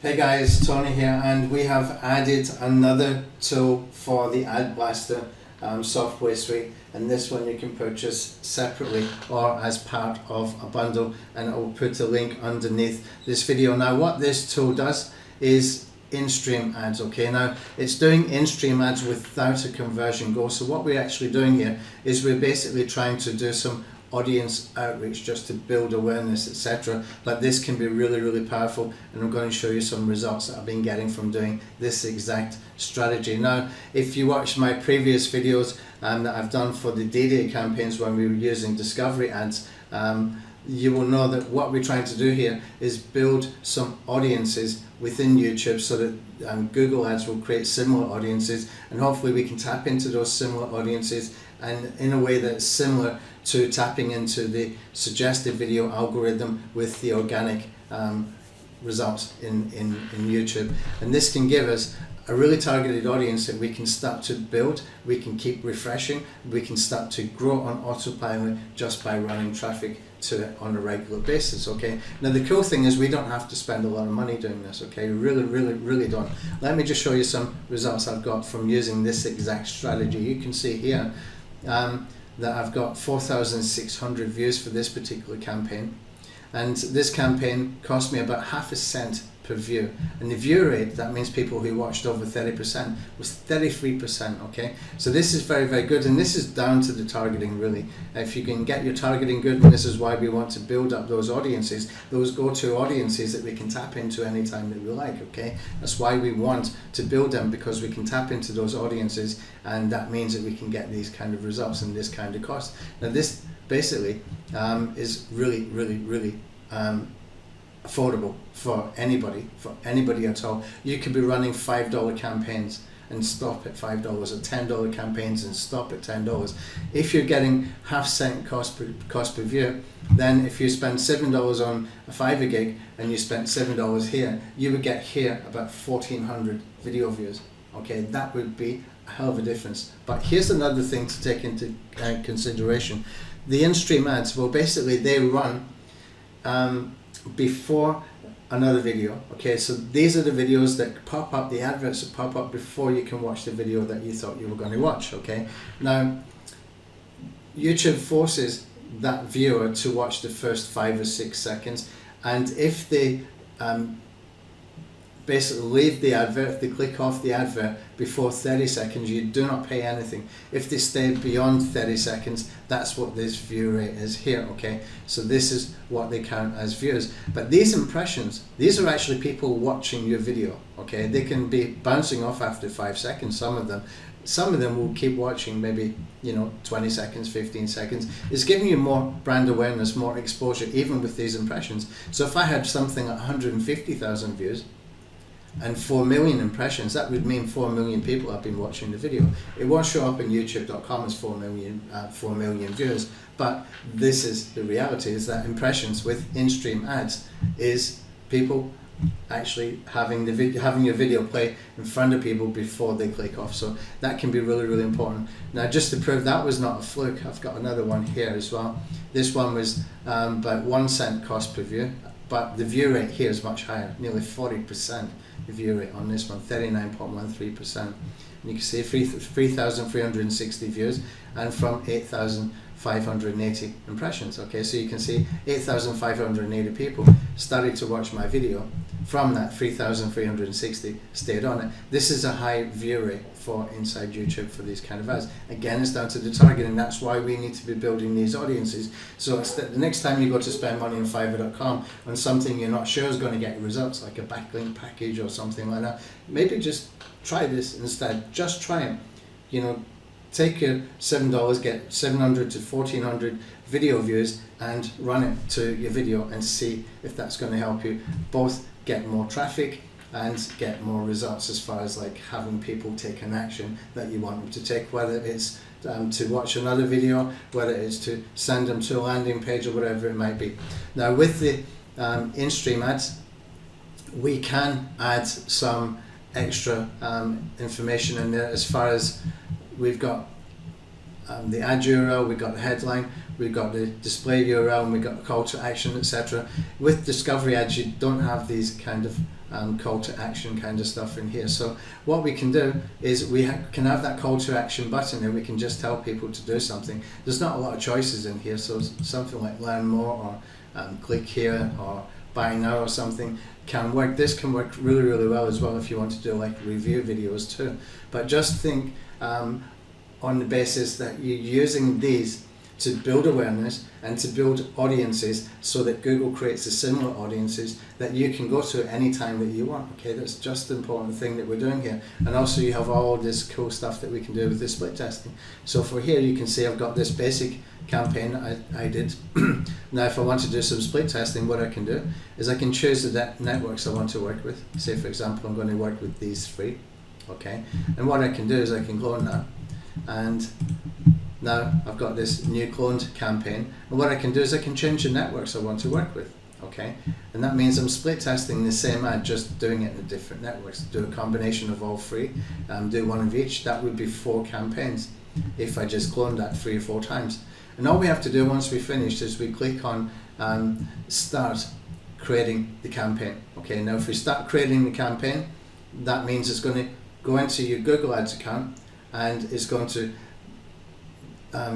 Hey guys, Tony here, and we have added another tool for the AdBlasta software suite, and this one you can purchase separately or as part of a bundle, and I will put a link underneath this video. Now what this tool does is in-stream ads. Okay, now it's doing in-stream ads without a conversion goal. So what we're actually doing here is we're basically trying to do some audience outreach just to build awareness, etc. But this can be really powerful, and I'm going to show you some results that I've been getting from doing this exact strategy. Now if you watch my previous videos that I've done for the D-Day campaigns when we were using discovery ads, you will know that what we're trying to do here is build some audiences within YouTube so that Google Ads will create similar audiences, and hopefully we can tap into those similar audiences and in a way that's similar to tapping into the suggested video algorithm with the organic results in YouTube. And this can give us a really targeted audience that we can start to build, we can keep refreshing, we can start to grow on autopilot just by running traffic to it on a regular basis. Okay, now the cool thing is we don't have to spend a lot of money doing this. Okay, really don't. Let me just show you some results I've got from using this exact strategy. You can see here that I've got 4,600 views for this particular campaign, and this campaign cost me about half a cent per view, and the view rate, that means people who watched over 30%, was 33%. Okay, so this is very good, and this is down to the targeting really. If you can get your targeting good, and this is why we want to build up those audiences, those go-to audiences that we can tap into anytime that we like. Okay, that's why we want to build them, because we can tap into those audiences, and that means that we can get these kind of results and this kind of cost. Now this basically is really affordable for anybody at all. You could be running $5 campaigns and stop at $5, or $10 campaigns and stop at $10. If you're getting half-cent cost per view, then if you spend $7 on a Fiverr gig and you spent $7 here, you would get here about 1,400 video views. Okay, that would be a hell of a difference. But here's another thing to take into consideration. The in-stream ads, well basically they run before another video. Okay, so these are the videos that pop up, the adverts that pop up before you can watch the video that you thought you were going to watch. Okay, now YouTube forces that viewer to watch the first 5 or 6 seconds, and if they basically leave the advert, if they click off the advert before 30 seconds, you do not pay anything. If they stay beyond 30 seconds, that's what this view rate is here. Okay, so this is what they count as views. But these impressions, these are actually people watching your video. Okay, they can be bouncing off after 5 seconds. Some of them will keep watching, maybe 20 seconds, 15 seconds. It's giving you more brand awareness, more exposure, even with these impressions. So if I had something at 150,000 views and 4 million impressions, that would mean 4 million people have been watching the video. It won't show up in youtube.com as 4 million views, but this is the reality, is that impressions with in-stream ads is people actually having your video play in front of people before they click off. So that can be really important. Now just to prove that was not a fluke, I've got another one here as well. This one was about 1 cent cost per view, but the view rate here is much higher, nearly 40%. The view rate on this one, 39.13%. And you can see 3,360 views and from 8,580 impressions. Okay, so you can see 8,580 people started to watch my video. From that, 3,360 stayed on it. This is a high view rate for inside YouTube for these kind of ads. Again, it's down to the targeting. That's why we need to be building these audiences. So it's the next time you go to spend money on Fiverr.com on something you're not sure is going to get results, like a backlink package or something like that, maybe just try this instead. Just try it. Take your $7, get 700 to 1,400 video views and run it to your video and see if that's going to help you both get more traffic and get more results, as far as like having people take an action that you want them to take, whether it's to watch another video, whether it's to send them to a landing page or whatever it might be. Now with the in-stream ads, we can add some extra information in there, as far as we've got the ad URL, we've got the headline, we've got the display URL, and we've got the call to action, etc. With discovery ads, you don't have these kind of call to action kind of stuff in here. So what we can do is we can have that call to action button there. We can just tell people to do something. There's not a lot of choices in here, so something like learn more or click here or buy now or something can work. This can work really, really well as well if you want to do like review videos too. But just think on the basis that you're using these to build awareness and to build audiences so that Google creates a similar audiences that you can go to any time that you want. Okay, that's just the important thing that we're doing here. And also you have all this cool stuff that we can do with the split testing. So for here you can see I've got this basic campaign I did. Now if I want to do some split testing, what I can do is I can choose the networks I want to work with. Say for example I'm going to work with these three. Okay, and what I can do is I can clone that, and now I've got this new cloned campaign, and what I can do is I can change the networks I want to work with. Okay, and that means I'm split testing the same ad, just doing it in different networks. Do a combination of all three, do one of each. That would be 4 campaigns if I just cloned that 3 or 4 times. And all we have to do once we finish is we click on start creating the campaign. Okay, now if we start creating the campaign, that means it's going to go into your Google Ads account and it's going to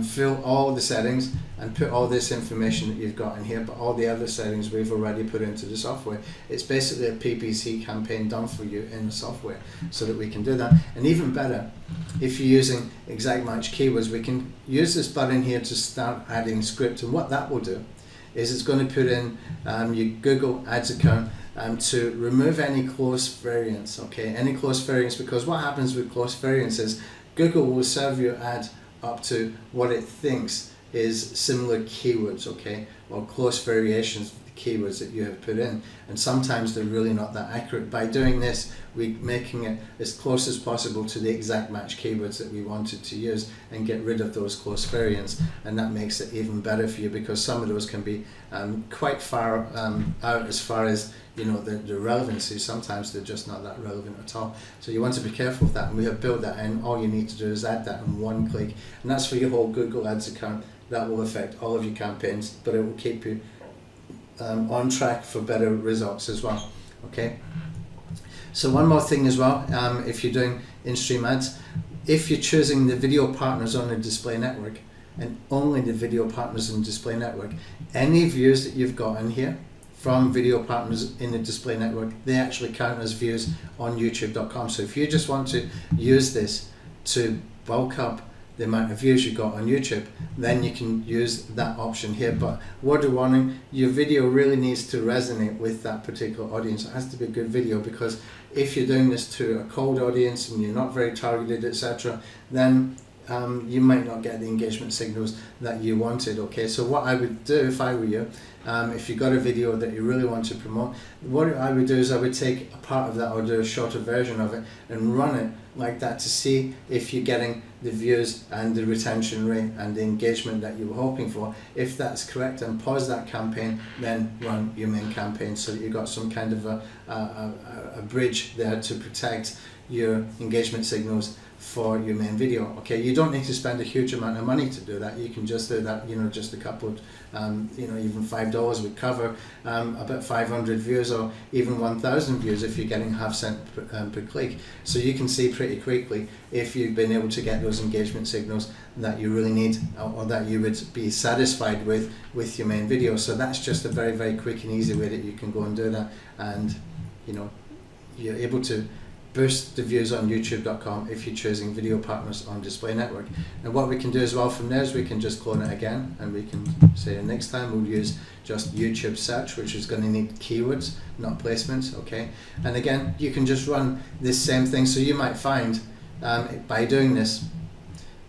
fill all the settings and put all this information that you've got in here, but all the other settings we've already put into the software. It's basically a PPC campaign done for you in the software so that we can do that. And even better, if you're using exact match keywords, we can use this button here to start adding script, and what that will do is it's going to put in your Google Ads account to remove any close variants. Okay, any close variants, because what happens with close variants is Google will serve your ad up to what it thinks is similar keywords, okay, or close variations of the keywords that you have put in, and sometimes they're really not that accurate. By doing this, we're making it as close as possible to the exact match keywords that we wanted to use and get rid of those close variants, and that makes it even better for you because some of those can be quite far out as far as the relevancy. Sometimes they're just not that relevant at all. So you want to be careful with that, and we have built that in. All you need to do is add that in one click, and that's for your whole Google Ads account. That will affect all of your campaigns, but it will keep you on track for better results as well. Okay. So one more thing as well, if you're doing in-stream ads, if you're choosing the video partners on the display network and only the video partners in the display network, any views that you've got in here from video partners in the display network, they actually count as views on youtube.com. So if you just want to use this to bulk up the amount of views you got on YouTube, then you can use that option here. But word of warning, your video really needs to resonate with that particular audience. It has to be a good video, because if you're doing this to a cold audience and you're not very targeted, etc., then you might not get the engagement signals that you wanted. Okay, so what I would do if I were you, if you got a video that you really want to promote, what I would do is I would take a part of that or do a shorter version of it and run it like that to see if you're getting the views and the retention rate and the engagement that you were hoping for. If that's correct, and pause that campaign, then run your main campaign so that you've got some kind of a bridge there to protect your engagement signals for your main video. Okay, you don't need to spend a huge amount of money to do that. You can just do that, just a couple of, even $5 would cover about 500 views or even 1,000 views if you're getting half cent per click. So you can see pretty quickly if you've been able to get those engagement signals that you really need, or that you would be satisfied with your main video. So that's just a very, very quick and easy way that you can go and do that, and you're able to boost the views on youtube.com if you're choosing video partners on display network. And what we can do as well from there is we can just clone it again, and we can say next time we'll use just YouTube search, which is going to need keywords, not placements. Okay, and again you can just run this same thing. So you might find by doing this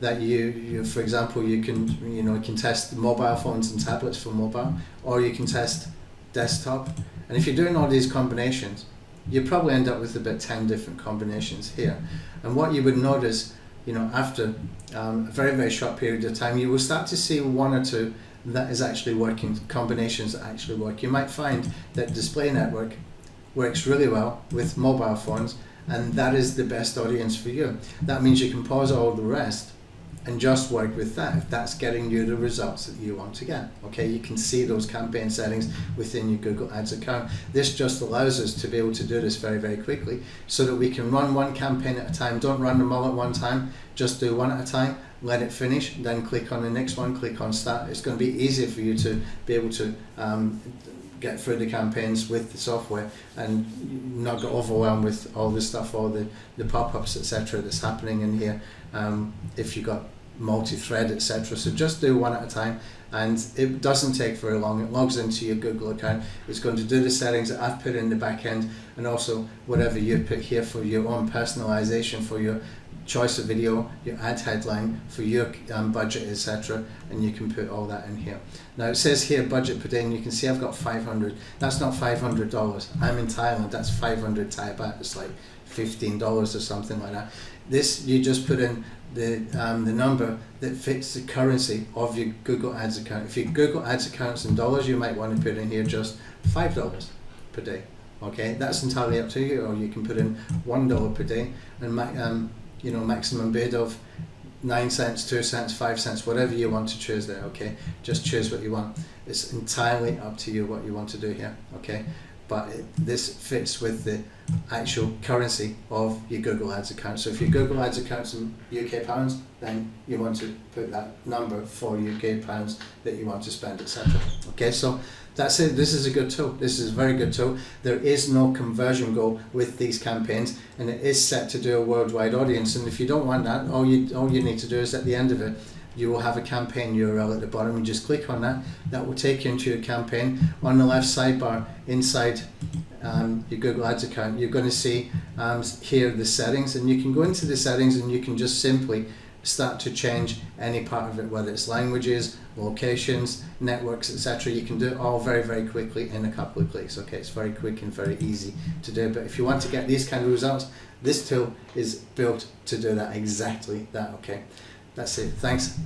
that you for example, you can test mobile phones and tablets for mobile, or you can test desktop, and if you're doing all these combinations, you probably end up with about 10 different combinations here. And what you would notice, after a very, very short period of time, you will start to see 1 or 2 that is actually working, combinations that actually work. You might find that display network works really well with mobile phones, and that is the best audience for you. That means you can pause all the rest and just work with that if that's getting you the results that you want to get. Okay, you can see those campaign settings within your Google Ads account. This just allows us to be able to do this very, very quickly so that we can run one campaign at a time. Don't run them all at one time, just do one at a time, let it finish, then click on the next one, click on start. It's going to be easier for you to be able to get through the campaigns with the software and not get overwhelmed with all the stuff, all the pop-ups, etc. that's happening in here if you've got multi-thread, etc. So just do one at a time, and it doesn't take very long. It logs into your Google account. It's going to do the settings that I've put in the back end, and also whatever you put here for your own personalization, for your choice of video, your ad headline, for your budget, etc. And you can put all that in here. Now it says here budget per day, and you can see I've got 500. That's not $500. I'm in Thailand. That's 500 Thai baht. It's like $15 or something like that. This, you just put in the number that fits the currency of your Google Ads account. If your Google Ads account's in dollars, you might want to put in here just $5 per day. Okay, that's entirely up to you. Or you can put in $1 per day, and you know, maximum bid of 9 cents, 2 cents, 5 cents, whatever you want to choose there. Okay, just choose what you want. It's entirely up to you what you want to do here. Okay, but this fits with the actual currency of your Google Ads account. So if your Google Ads account's in UK pounds, then you want to put that number for UK pounds that you want to spend, etc. Okay, so that's it. This is a good tool. This is a very good tool. There is no conversion goal with these campaigns, and it is set to do a worldwide audience. And if you don't want that, all you need to do is at the end of it, you will have a campaign URL at the bottom. You just click on that. That will take you into your campaign. On the left sidebar inside your Google Ads account, you're going to see here the settings, and you can go into the settings and you can just simply start to change any part of it, whether it's languages, locations, networks, etc. You can do it all very, very quickly in a couple of clicks. Okay, it's very quick and very easy to do. But if you want to get these kind of results, this tool is built to do that, exactly that. Okay, that's it. Thanks.